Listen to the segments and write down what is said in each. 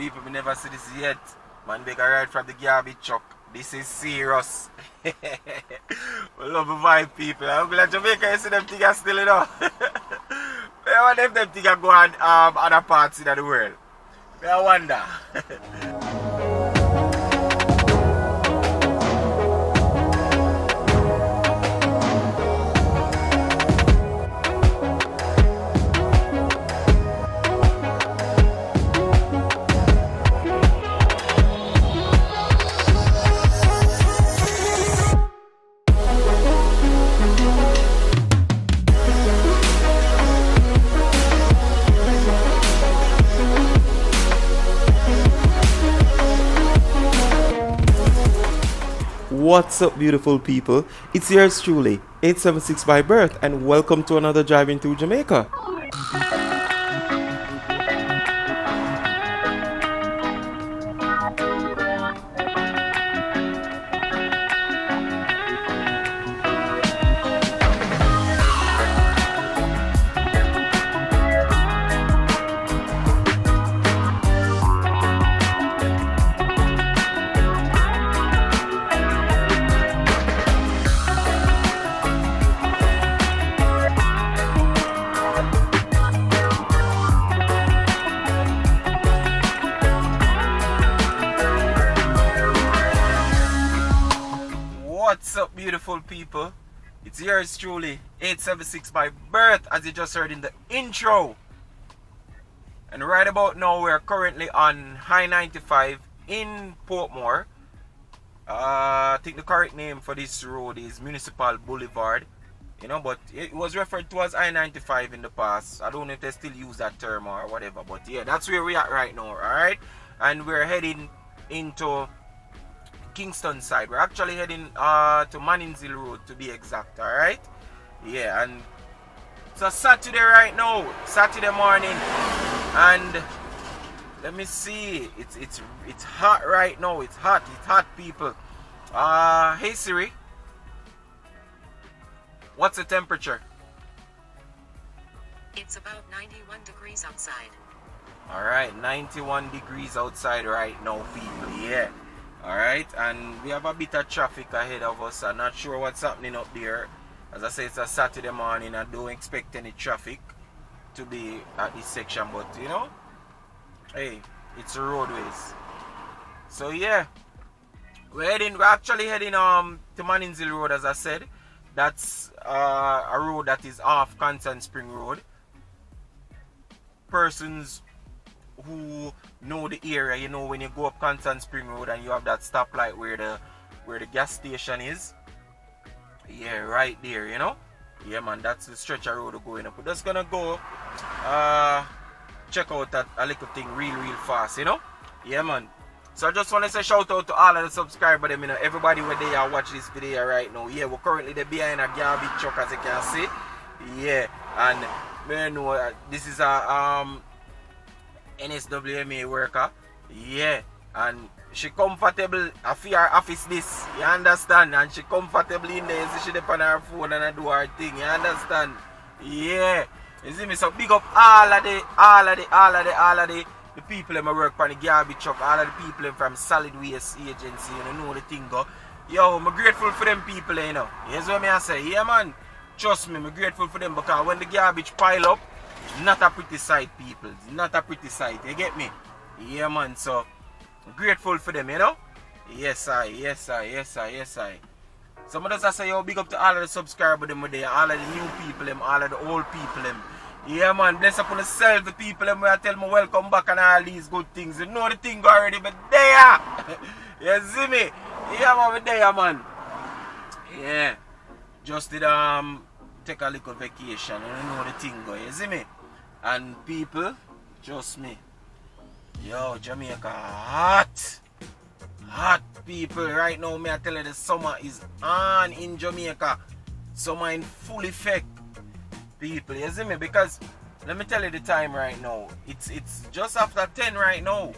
People, we never see this yet. Man, they got right from the garbage truck. This is serious. We love the vibe, people. I'm glad Jamaica, you see them things still, you know. I wonder if them things go on other parts of the world. I wonder. What's up, beautiful people? It's yours truly, 876 by birth, and welcome to another Driving Through Jamaica. What's up, beautiful people? It's yours truly, 876 by birth, as you just heard in the intro. And right about now, we're currently on High 95 in Portmore. I think the correct name for this road is Municipal Boulevard. You know, but it was referred to as I-95 in the past. I don't know if they still use that term or whatever. But yeah, that's where we are right now, alright? And we're heading into Kingston side. We're actually heading to Mannings Road, to be exact, alright? Yeah, and it's a Saturday right now, Saturday morning, and let me see, it's hot right now. It's hot people. Hey Siri, what's the temperature? It's about 91 degrees outside. Alright, 91 degrees outside right now, people. Yeah. Alright, and we have a bit of traffic ahead of us. I'm not sure what's happening up there. As I say, it's a Saturday morning. I don't expect any traffic to be at this section, but you know, hey, it's roadways. So yeah, we're actually heading to Mannings Road, as I said. That's a road that is off Constant Spring Road. Persons who know the area, you know, when you go up Constant Spring Road and you have that stoplight where the gas station is, yeah, right there, you know. Yeah man, that's the stretch of road going up. We're just gonna go check out that a little thing real fast, you know. Yeah man, so I just want to say shout out to all of the subscribers, them, you know, everybody where they are watching this video right now. Yeah, we're currently there behind a garbage truck, as you can see. Yeah, and you know, this is a NSWMA worker, yeah, and she comfortable for her office this, you understand, and she comfortable in there, so she depend on her phone and I do her thing, you understand, yeah, you see me, so big up all of the people that work on the garbage truck, all of the people from Solid Waste Agency, you know the thing go, yo, I'm grateful for them people, you know, here's what I say, yeah man, trust me, I'm grateful for them, because when the garbage pile up, not a pretty sight, people. Not a pretty sight. You get me? Yeah, man. So, grateful for them, you know? Yes, I. Some of us say, yo, big up to all of the subscribers, them there, all of the new people, them, all of the old people, them. Yeah, man. Bless upon yourself, the people, them, where I tell me welcome back and all these good things. You know the thing already, but there. You see me? Yeah, man, we there, man. Yeah. Just did, take a little vacation, you know the thing go, you see me? And people, trust me, yo, Jamaica hot people. Right now, me I tell you, the summer is on in Jamaica. Summer in full effect, people, you see me? Because let me tell you the time right now, it's just after 10 right now.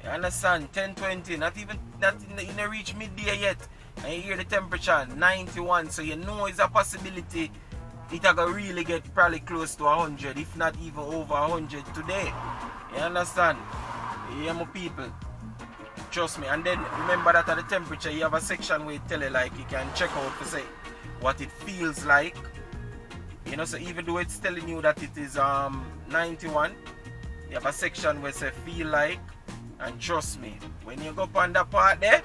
You understand? 10:20, not even that in the reach midday yet. And you hear the temperature 91, so you know it's a possibility it will really get probably close to 100, if not even over 100 today. You understand? Yeah, my people. Trust me. And then remember that at the temperature, you have a section where it tell you like you can check out to say what it feels like. You know, so even though it's telling you that it is 91, you have a section where it say feel like. And trust me, when you go up on that part there,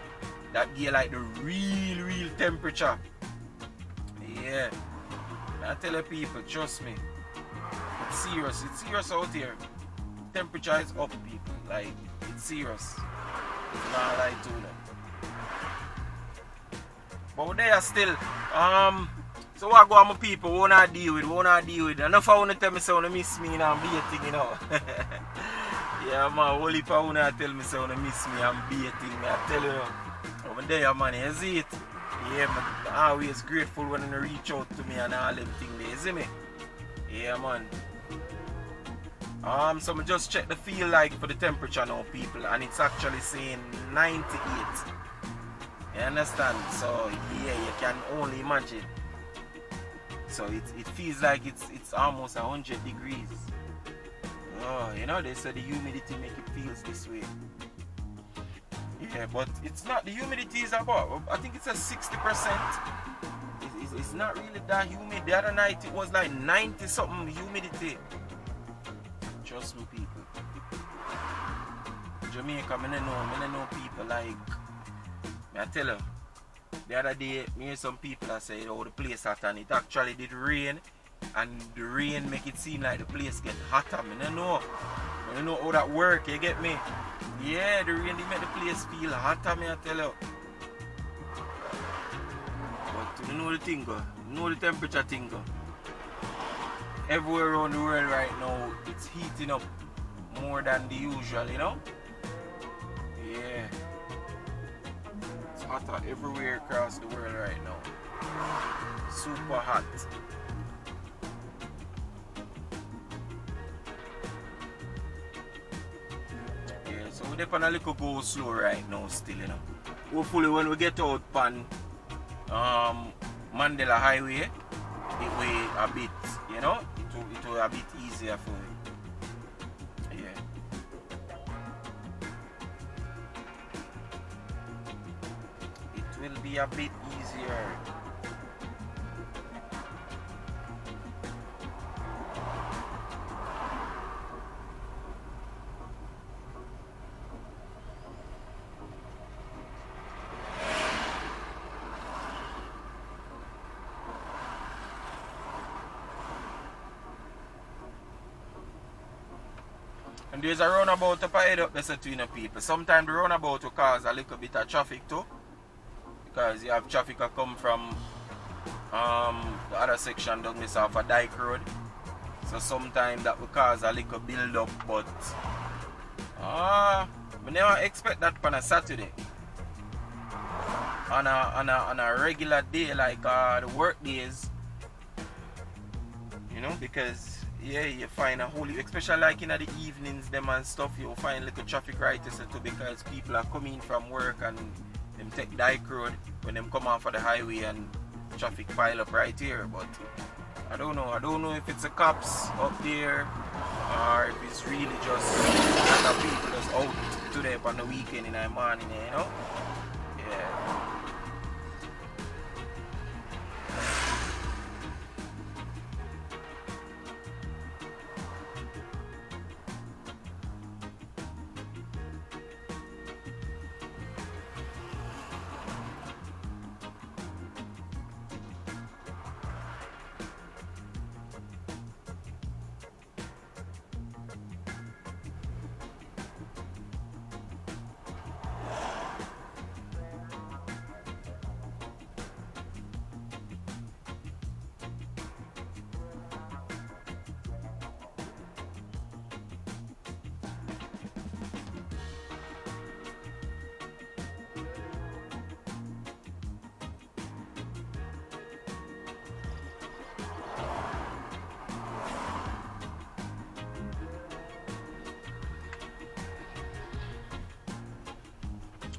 that give like the real temperature. Yeah. I tell you people, trust me. It's serious out here. Temperature is up, people. Like, it's serious. It's not lie to them. But they are still, so what go on my people, what I deal with. Enough I want to tell me so you miss me and I'm baiting, you know. Yeah man, whole heap of wanna tell me so you miss me and baiting me, I tell you. Over there man, you see it? Yeah man, I'm always grateful when you reach out to me and all them things there, you see me? Yeah man. So I just check the feel like for the temperature now people, and it's actually saying 98. You understand? So yeah, you can only imagine. So it feels like it's almost 100 degrees. Oh, you know, they say the humidity make it feels this way. Yeah, but it's not, the humidity is about, I think it's a 60%. It's not really that humid. The other night it was like 90 something humidity. Trust me people. Jamaica, I don't know people like, I tell you, the other day, me hear some people that say, oh, the place hot, and it actually did rain, and the rain make it seem like the place get hotter. I don't know how that work, you get me? Yeah, the rain did make the place feel hotter, I tell you. But you know the thing, you know the temperature thing. Everywhere around the world right now, it's heating up more than the usual, you know? Yeah. It's hotter everywhere across the world right now. Super hot. Yeah, so we're on a little go slow right now still, you know. Hopefully when we get out on Mandela Highway, it will a bit, you know, it will a bit easier for you. Yeah. It will be a bit easier. And there's a roundabout up ahead up there between the people. Sometimes the roundabout will cause a little bit of traffic too. Because you have traffic that come from the other section down this off a Dyke Road. So sometimes that will cause a little build up, but I never expect that on a Saturday. On a regular day like the work days. You know, because yeah, you find a whole, especially like in the evenings them and stuff, you'll find little traffic right too, because people are coming from work and them take Dyke Road when them come off of the highway and traffic pile up right here. But I don't know if it's the cops up there or if it's really just a lot of people just out today on the weekend in the morning, you know? Yeah.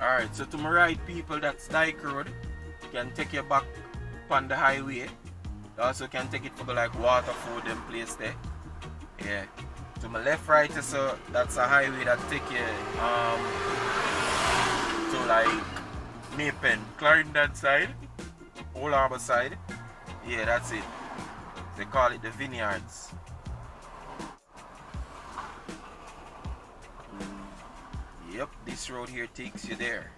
Alright, so to my right people, that's Dyke Road. You can take you back on the highway. You also can take it for like Waterford and place there. Yeah. To my left, right, so that's a highway that take you to like Maypen, Clarendon side, Old Harbour side. Yeah, that's it. They call it the Vineyards. Yep, this road here takes you there.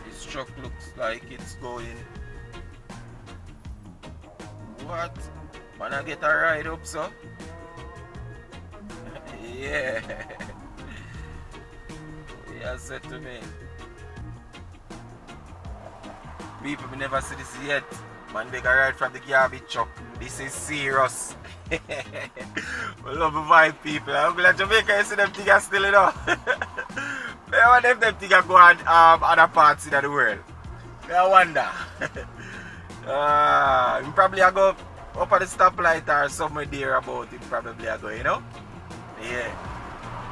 This truck looks like it's going. What? Man, I get a ride up, so? Yeah. Yeah, said to me. People we never see this yet. Man, they got ride from the garbage truck. This is serious. We love the vibe, people. I'm glad Jamaica, you see them things still, you know. I wonder if them things go on other parts of the world. I wonder. You probably go up at the stoplight or somewhere there about it. Probably go, you know. Yeah.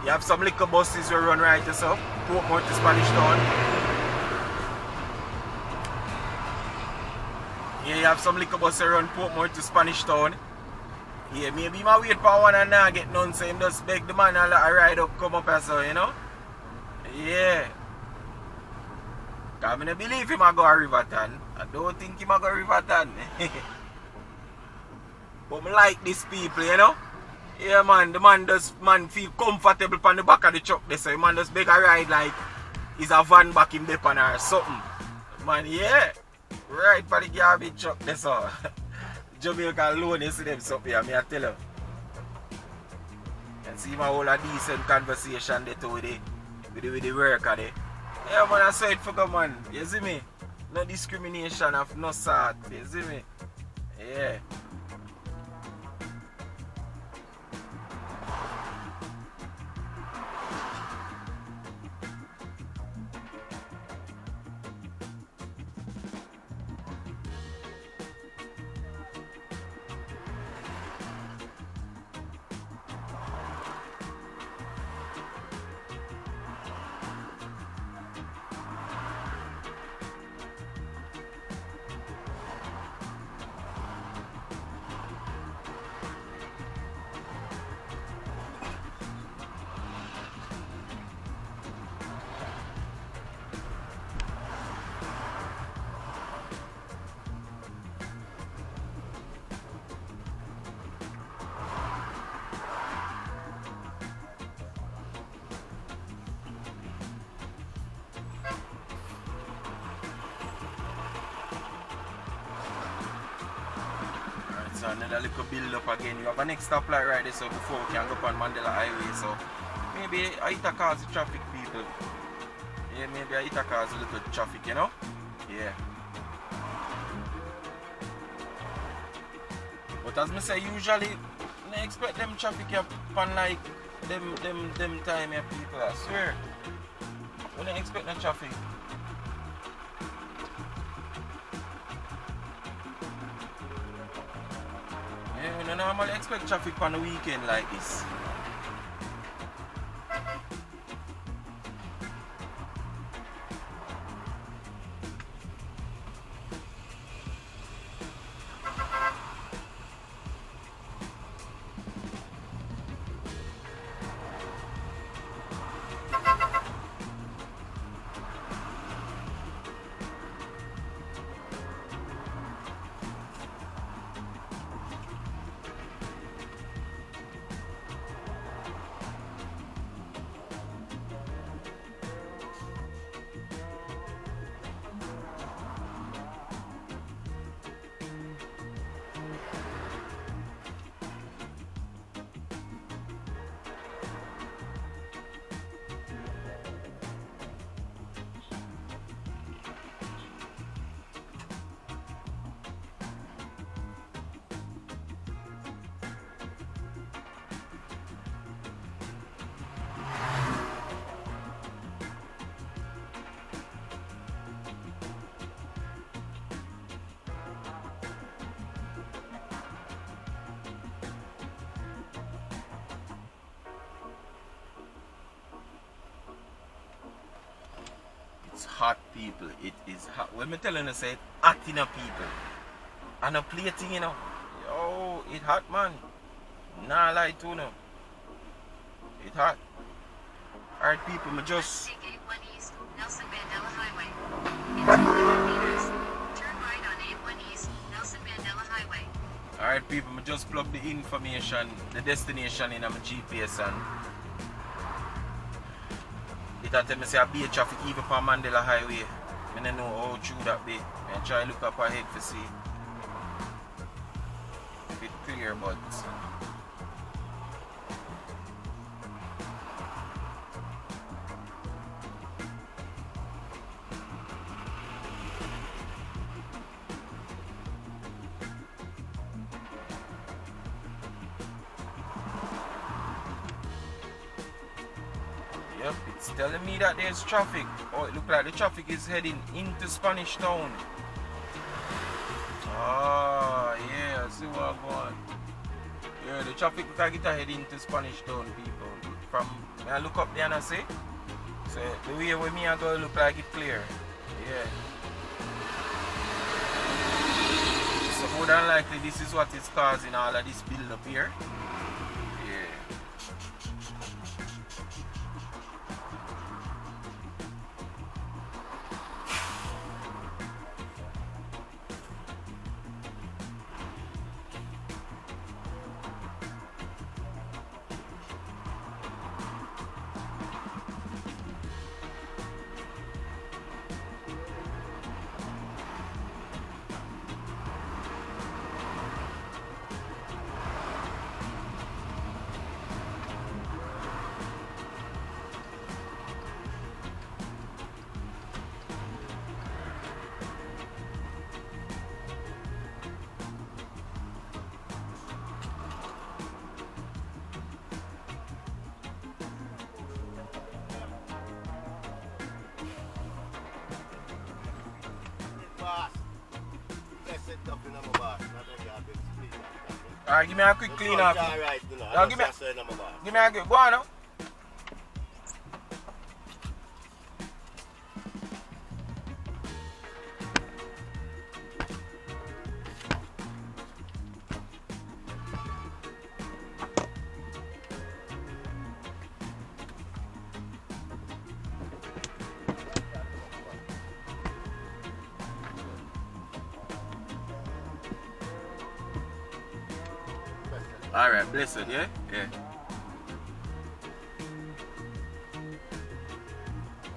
You have some little buses who run right to some Portmore to Spanish Town. Yeah, you have some little buses run Portmore to Spanish Town. Yeah, maybe I wait for one and not get none, so him just beg the man and let a ride up, come up or so, you know? Yeah. Because I don't believe him I go to Riverton. I don't think him I go to Riverton. But I like these people, you know? Yeah, man, the man does feel comfortable on the back of the truck there, so the man just beg a ride like he's a van back him there or something. Man, yeah. Right for the garbage truck there, so. Jamaica alone, you see them something here, I tell you. And see my whole a decent conversation there too with the worker there. Yeah, man, I saw it for good, man. You see me? No discrimination of no sort. You see me? Yeah. So another little build up again. You have a next stoplight right there, so before we can go up on Mandela Highway. So maybe it cause the traffic, people. Yeah, maybe it cause a little traffic, you know? Yeah. But as I say, usually I expect them traffic upon like them time here, people. I swear. We don't expect no traffic. Yeah, we don't normally expect traffic on the weekend like this. hot, people. It is hot. When me telling you, say it hot in a people. And a plating, you know. Yo, it hot, man. Nah lie to no. It hot. Alright, people, me just... Take 81 East, Nelson Mandela Highway. In 200 meters, turn right on 81 East, Nelson Mandela Highway. Alright, people, me just plug the information, the destination in my GPS, and it tell me say a be traffic even for Mandela Highway. I don't know how true that be. I try look up ahead to see if it clear, but yep, it's telling me that there's traffic. Oh, it looks like the traffic is heading into Spanish Town. Ah, yeah, I see what I'm going. Yeah, the traffic looks like it's heading to Spanish Town, people. From, I look up there and I see. So, the way with me I go look like it's clear. Yeah. So, more than likely, this is what is causing all of this build up here. Yeah. Alright, give me a quick clean up. Now, give me a quick, go on now. Alright, blessed, yeah? Yeah.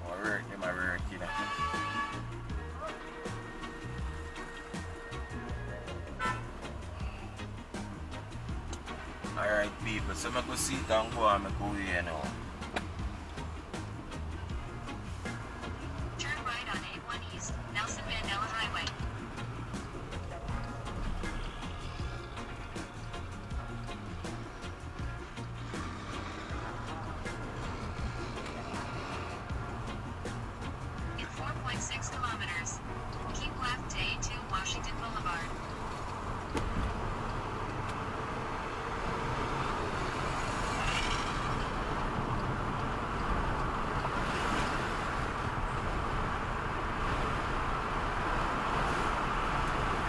Alright, get my rear key now. Alright, people, so I'm going to sit down and go and go here now. Turn right on 81 East, Nelson Mandela Highway. In 4.6 kilometers, keep left to A2 Washington Boulevard.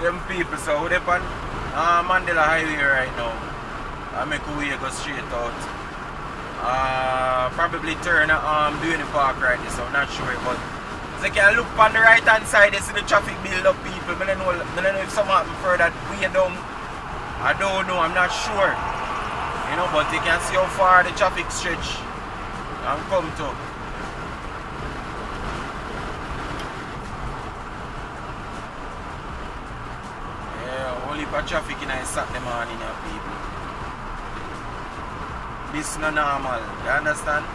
Them people, so who they on Mandela Highway right now. I make a way go straight out. Probably turn doing the park right there, so I'm not sure, but as I can look on the right hand side, you see the traffic build up, people. I don't know if something happen further way down. I don't know, I'm not sure. You know, but you can see how far the traffic stretch and come to. Only for traffic in a Saturday morning, people. This is not normal, you understand?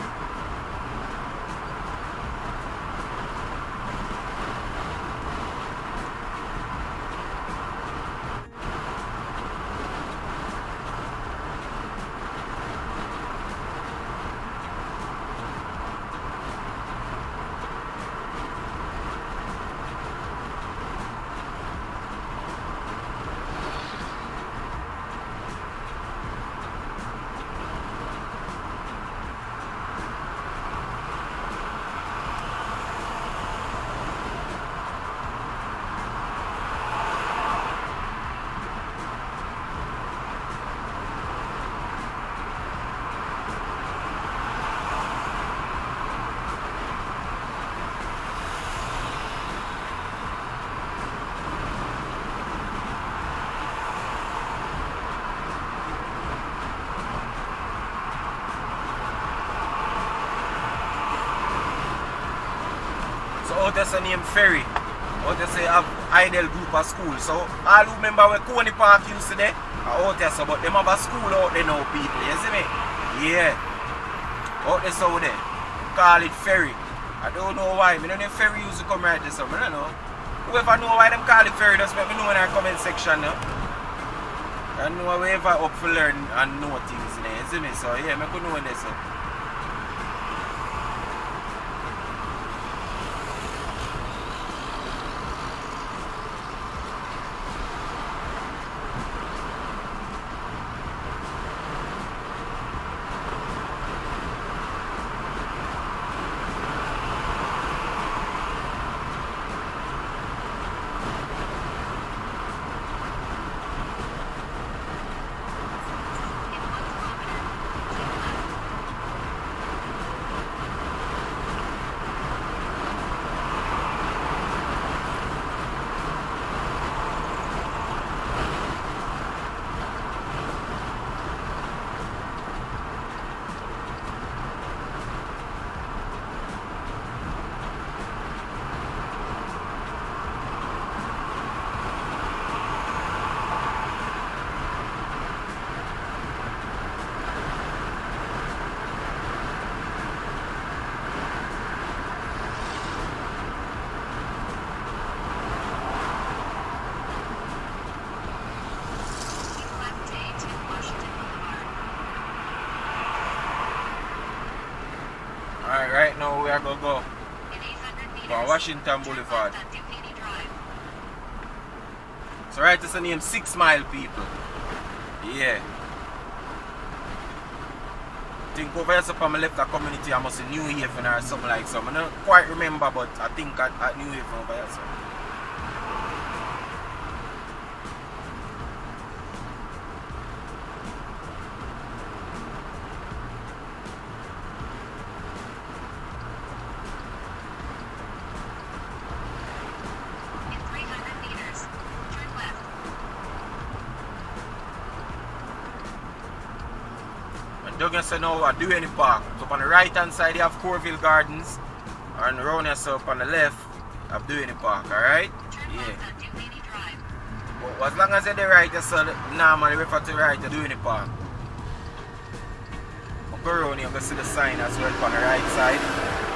out there named Ferry. Out there say have Idle group of school. So all who remember where Coney Park used to there, out there so but them have a school out there now people, you see me? Yeah. Out there so there. Call it Ferry. I don't know why. I don't know if Ferry used to come right there, so I don't know. Whoever know why them call it Ferry, just let me know in our comment section now. I know whoever up for learn and know things in there, you see me? So yeah, I could know in this. Alright, right now we are going to go for Washington Boulevard. So right, it's the name 6 Mile people. Yeah. I think over here so on my left the community I must be New Haven or something like so. I don't quite remember but I think at New Haven over here so. Don't get say no at Duane Park. So on the right hand side you have Corville Gardens. And around here so on the left you have Duane Park, alright? Yeah. But as long as you're the right you so normally refer to the right to Duane Park. Go around here, you see the sign as well on the right side.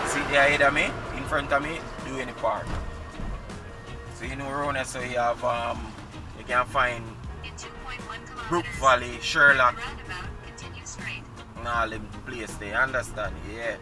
See there ahead of me, in front of me, Duane Park. So you know around here so you have you can find Brook Valley, Sherlock. All them place they understand, yeah.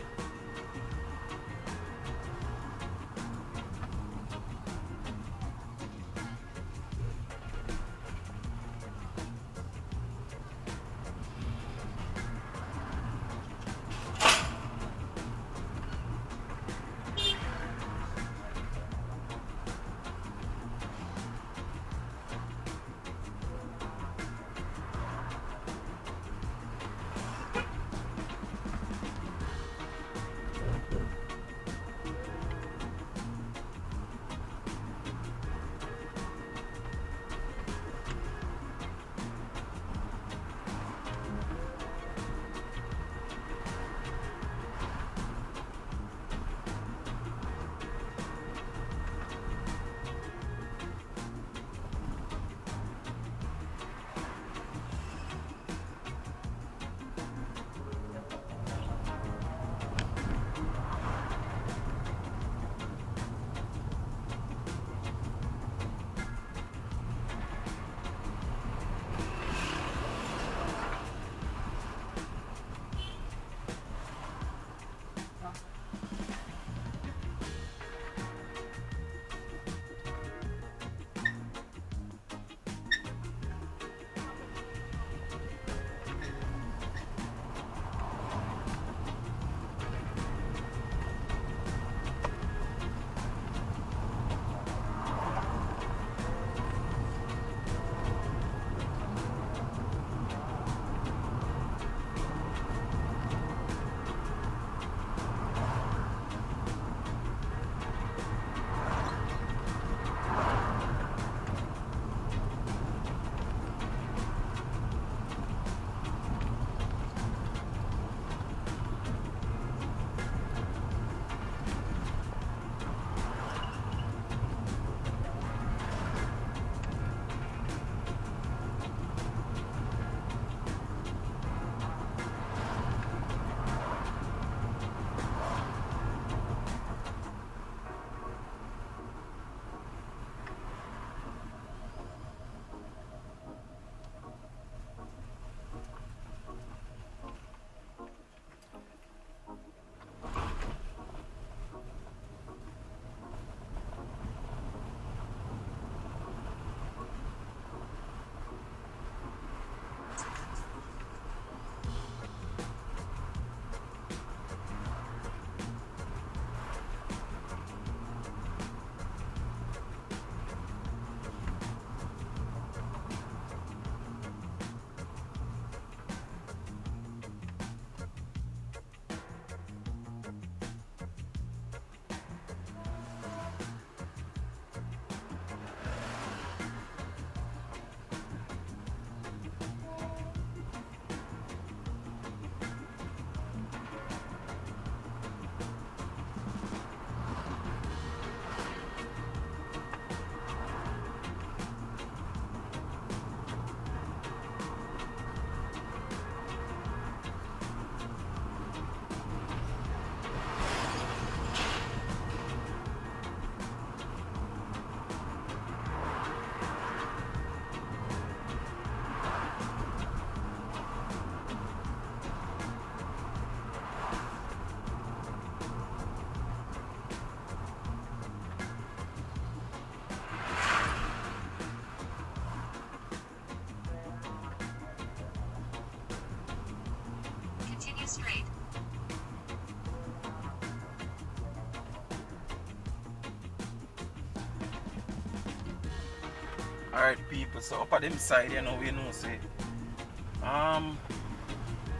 Alright people, so up at them side you know, we know say.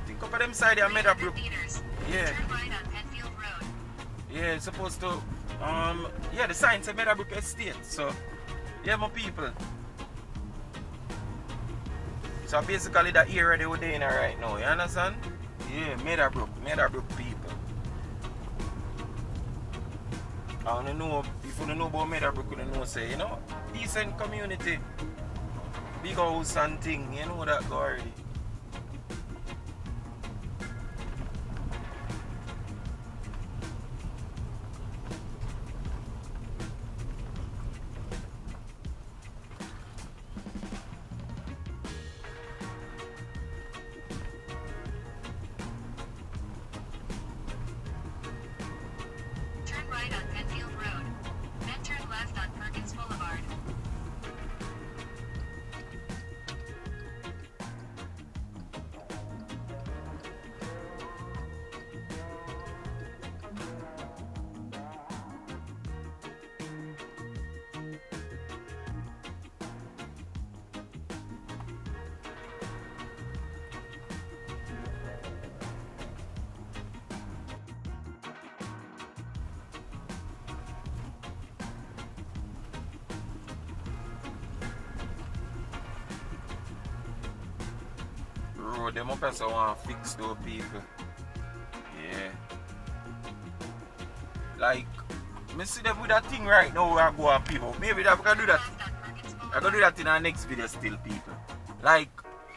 Think up at them side you made a 300 brook. meters. Yeah. Turn right on Penfield Road. Yeah, it's supposed to yeah, the sign said Meadowbrook Estate, so yeah my people. So basically the area they were in right now, you understand? Yeah, Meadowbrook people. I don't know if you don't know about Meadowbrook, you don't know say, you know, decent community. Big house and thing, you know that go already. Turn right on Penfield Road. Then turn left on Perkins Boulevard. Road them up so want to fix those people. Yeah. Like me see them with that thing right now where I go on people. Maybe that we can do that. Left on Perkins I Boulevard. gonna do that in our next video still people. Like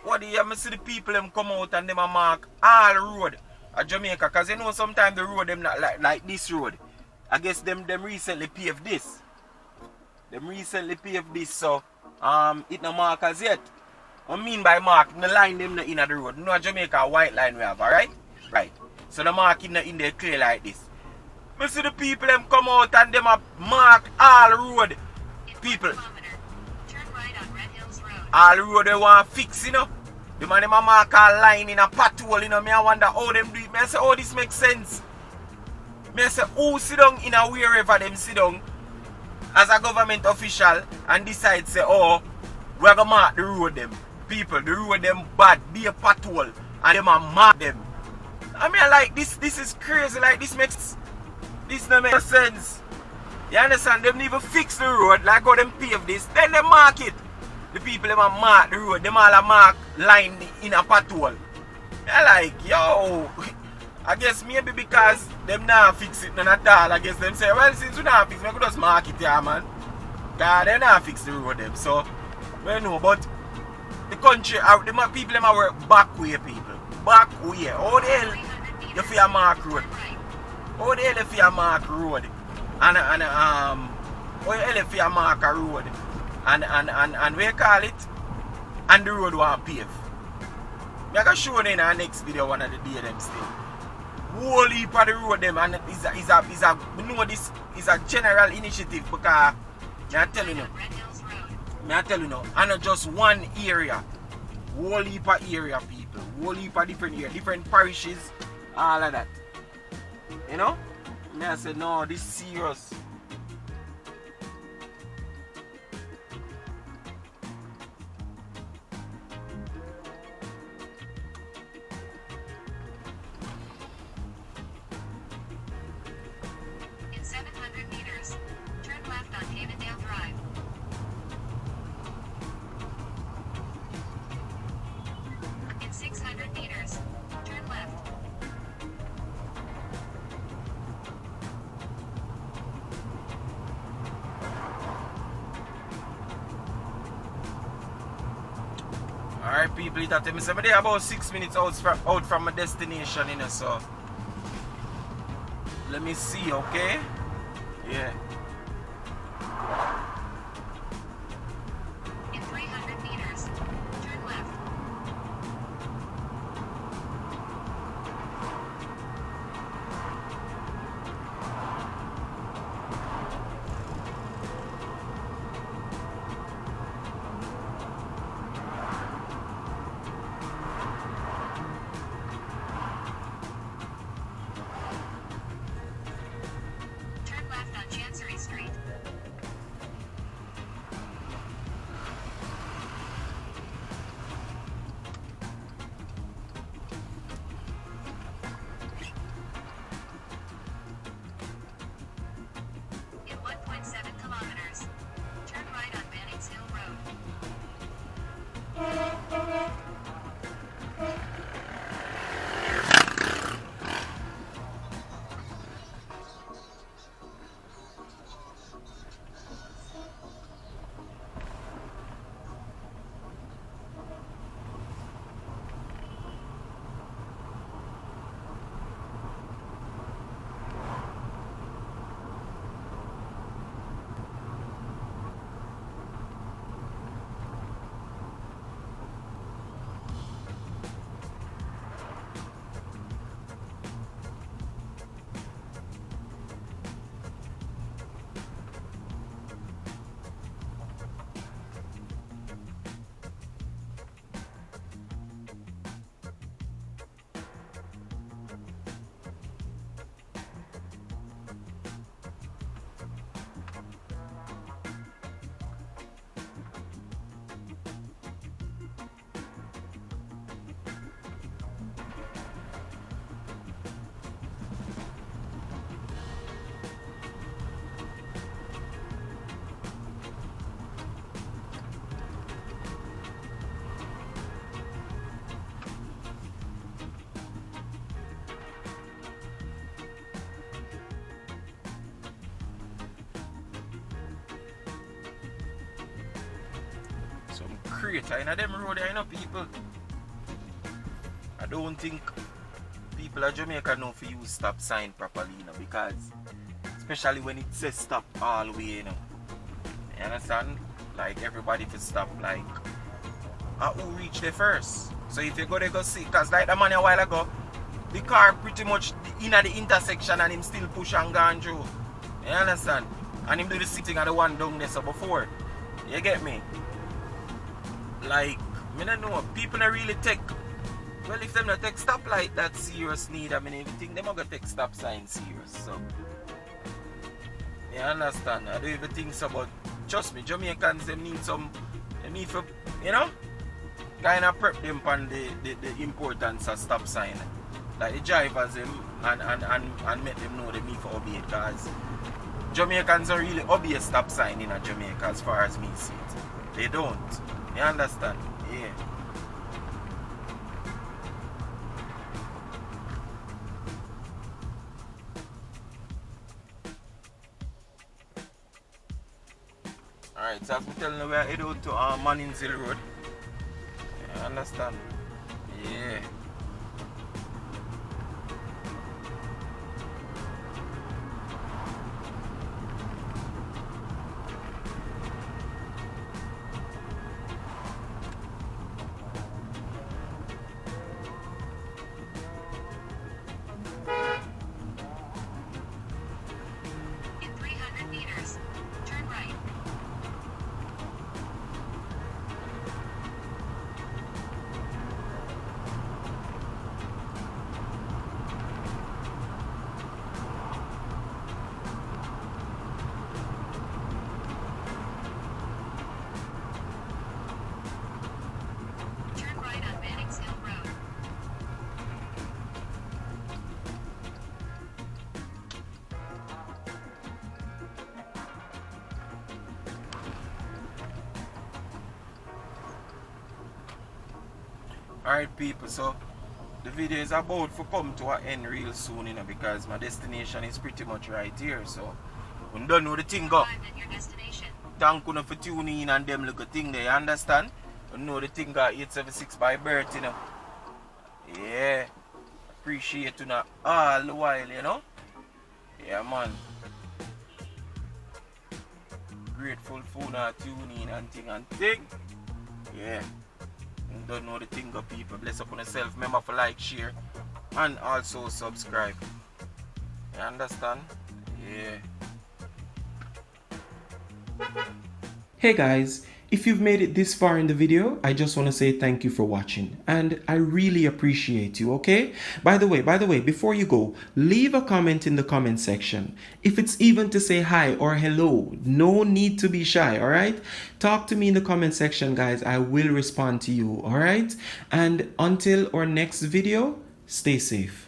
what do you see the people them come out and them a mark all road at Jamaica, cause you know sometimes the road them not like this road. I guess them recently paved this. Them recently paved this, so it no mark as yet. What I mean by mark, the line them not in the road. No Jamaica white line we have, alright? Right. So the mark in there clear like this. Me see the people them come out and them a mark all road. In People. 1 kilometer. Turn right on Red Hills Road. All road they want fix, you know. The man them a mark a line in a pothole, you know. Me I wonder how them do it. Me I say, oh, this makes sense. Me I say, who sit down in a wherever them sit down as a government official and decide say, oh, we're gonna mark the road them. People, the road them bad, be a pothole, and them a mark them. I mean, like this is crazy. Like this no make sense. You understand? Them never fix the road like how them pave this, then they mark it. The people them a mark the road, them all a mark line in a pothole. They're like, yo, I guess maybe because them not fix it none at all. I guess them say, well, since we not fix it, we could just mark it here, man. Cause they not fix the road them. So, well, no, but the country, the people them a work back way, people. Back way. How the hell 300 meters. you feel mark road? Turn right. How the hell you feel mark road? And how the hell you feel mark a road? And we call it? And the road want pave. I'm going to show you in our next video one of the day them still. Whole heap of the road them, and we know this is a general initiative because I tell you Right now. on Red Hills Road. I tell you now, and not just one area. Whole heap of area, people. Whole heap of different area, different parishes, all of that. You know? Me I said, no, this is serious. In 700 meters. Turn left on Havendale Drive. In 600 meters. Turn left. Alright people, it tell me say me about 6 minutes out from my destination, you know, so let me see, okay? Yeah. In 300 meters. Turn left. Turn left on Chancery crater in them road there, you know, people. I don't think people of Jamaica know for use stop sign properly, you know, because especially when it says stop all the way, you know. You understand? Like everybody for stop, like who reach there first. So if you go there, go see, because like the man a while ago, the car pretty much in at the intersection and him still push and gone through. You understand? And him do the sitting at the one down there so before. You get me? Like, I don't know, people don't really take, well, if them not take stoplight that serious need, I mean, if you think them are going to take stop sign serious, so. You understand? I don't even think so, but trust me, Jamaicans, they need for, you know, kind of prep them on the importance of stop sign. Like the drivers them and make them know they need for obey, because Jamaicans don't really obey stop sign in Jamaica as far as me see it. They don't. You understand? Yeah. Alright, so as I'm telling you, we are heading out to Mannings Road. You understand? Yeah. In 300 meters, turn right. Turn right on Mannings Hill Road. Alright people, so the video is about to come to an end real soon, you know, because my destination is pretty much right here, so we don't know the thing go. Arrived at your destination. Thank you for tuning in and them little thing there, you understand? You know the thing got 876 by birth, you know. Yeah. Appreciate you know all the while, you know. Yeah man. Grateful for not tuning in and thing. Yeah. You don't know the thing go people. Bless up on yourself. Remember to like, share and also subscribe. You understand? Yeah. Hey guys, if you've made it this far in the video, I just want to say thank you for watching, and I really appreciate you, okay? By the way, before you go, leave a comment in the comment section. If it's even to say hi or hello, no need to be shy, all right? Talk to me in the comment section, guys. I will respond to you, all right? And until our next video, stay safe.